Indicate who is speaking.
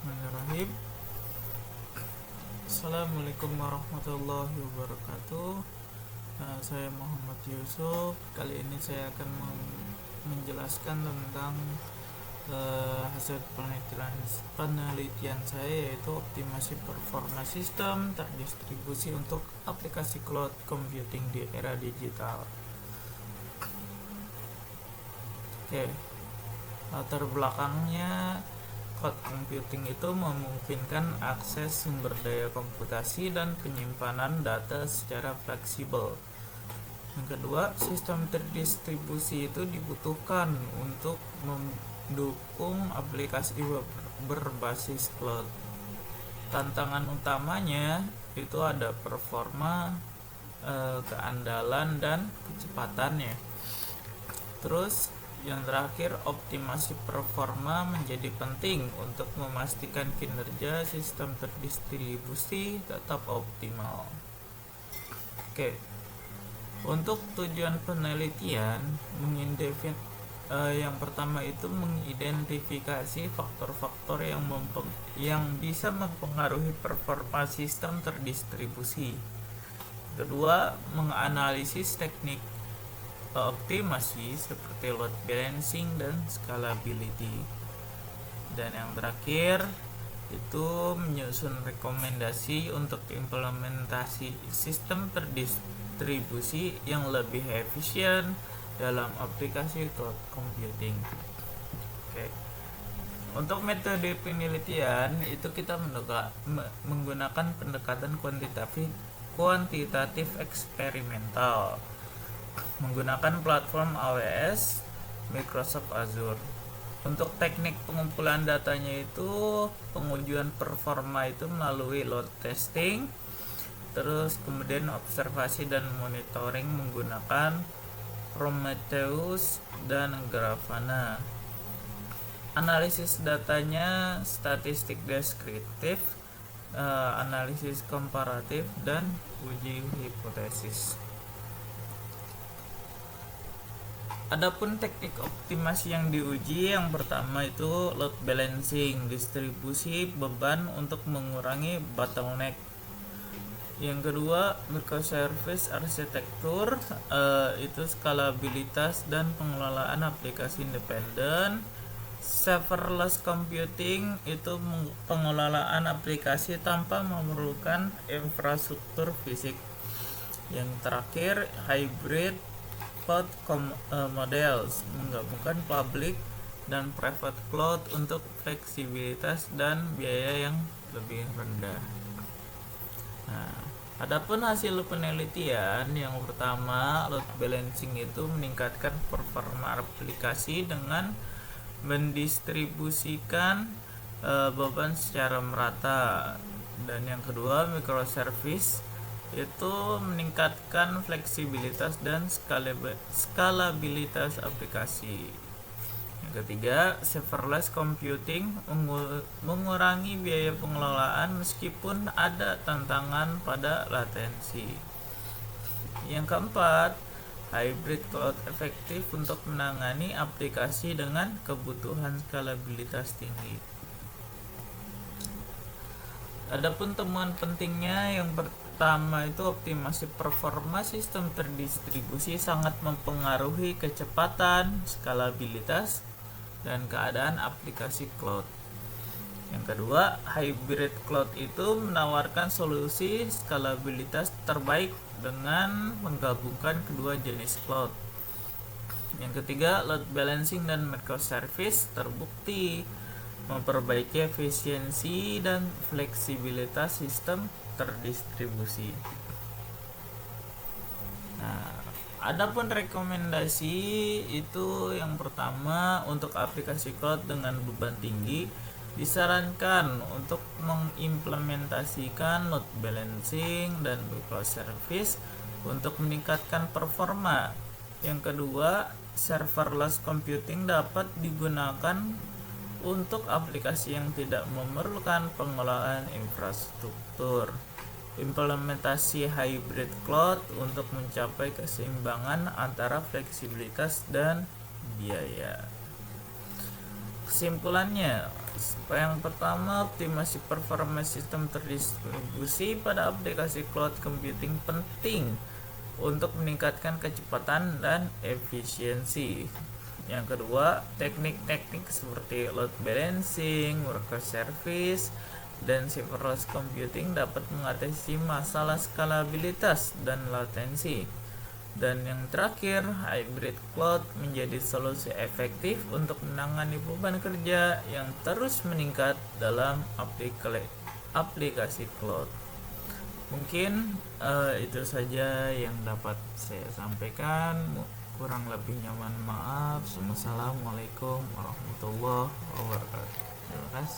Speaker 1: Bismillahirrahmanirrahim. Assalamualaikum warahmatullahi wabarakatuh. Saya Muhammad Yusuf. Kali ini saya akan menjelaskan tentang hasil penelitian saya, yaitu optimasi performa sistem terdistribusi untuk aplikasi cloud computing di era digital. Oke, latar belakangnya, cloud computing itu memungkinkan akses sumber daya komputasi dan penyimpanan data secara fleksibel. Yang kedua, sistem terdistribusi itu dibutuhkan untuk mendukung aplikasi berbasis cloud. Tantangan utamanya itu ada performa, keandalan, dan kecepatannya. Terus yang terakhir, optimasi performa menjadi penting untuk memastikan kinerja sistem terdistribusi tetap optimal. Oke, untuk tujuan penelitian, yang pertama itu mengidentifikasi faktor-faktor yang bisa mempengaruhi performa sistem terdistribusi. Kedua, menganalisis teknik optimasi seperti load balancing dan scalability. Dan yang terakhir itu menyusun rekomendasi untuk implementasi sistem terdistribusi yang lebih efisien dalam aplikasi cloud computing. Oke. Untuk metode penelitian itu kita menggunakan pendekatan kuantitatif eksperimental menggunakan platform AWS, Microsoft Azure. Untuk teknik pengumpulan datanya itu pengujian performa itu melalui load testing, terus kemudian observasi dan monitoring menggunakan Prometheus dan Grafana. Analisis datanya statistik deskriptif, analisis komparatif, dan uji hipotesis. Adapun teknik optimasi yang diuji, yang pertama itu load balancing, distribusi beban untuk mengurangi bottleneck. Yang kedua, microservice arsitektur, itu skalabilitas dan pengelolaan aplikasi independen. Serverless computing itu pengelolaan aplikasi tanpa memerlukan infrastruktur fisik. Yang terakhir, hybrid cloud models, menggabungkan public dan private cloud untuk fleksibilitas dan biaya yang lebih rendah. Nah, adapun hasil penelitian, yang pertama, load balancing itu meningkatkan performa aplikasi dengan mendistribusikan beban secara merata. Dan yang kedua, microservice itu meningkatkan fleksibilitas dan skalabilitas aplikasi. Yang ketiga, serverless computing mengurangi biaya pengelolaan meskipun ada tantangan pada latensi. Yang keempat, hybrid cloud efektif untuk menangani aplikasi dengan kebutuhan skalabilitas tinggi. Adapun temuan pentingnya, yang pertama itu optimasi performa sistem terdistribusi sangat mempengaruhi kecepatan, skalabilitas, dan keadaan aplikasi cloud. Yang kedua, hybrid cloud itu menawarkan solusi skalabilitas terbaik dengan menggabungkan kedua jenis cloud. Yang ketiga, load balancing dan microservice terbukti memperbaiki efisiensi dan fleksibilitas sistem terdistribusi. Nah, adapun rekomendasi itu, yang pertama, untuk aplikasi cloud dengan beban tinggi disarankan untuk mengimplementasikan load balancing dan microservice untuk meningkatkan performa. Yang kedua, serverless computing dapat digunakan untuk aplikasi yang tidak memerlukan pengelolaan infrastruktur. Implementasi hybrid cloud untuk mencapai keseimbangan antara fleksibilitas dan biaya. Kesimpulannya, yang pertama, optimasi performa sistem terdistribusi pada aplikasi cloud computing penting untuk meningkatkan kecepatan dan efisiensi. Yang kedua, teknik-teknik seperti load balancing, worker service, dan serverless computing dapat mengatasi masalah skalabilitas dan latensi. Dan yang terakhir, hybrid cloud menjadi solusi efektif untuk menangani beban kerja yang terus meningkat dalam aplikasi cloud. Mungkin itu saja yang dapat saya sampaikan. Kurang lebihnya mohon maaf. Wassalamualaikum warahmatullahi wabarakatuh. Terima kasih.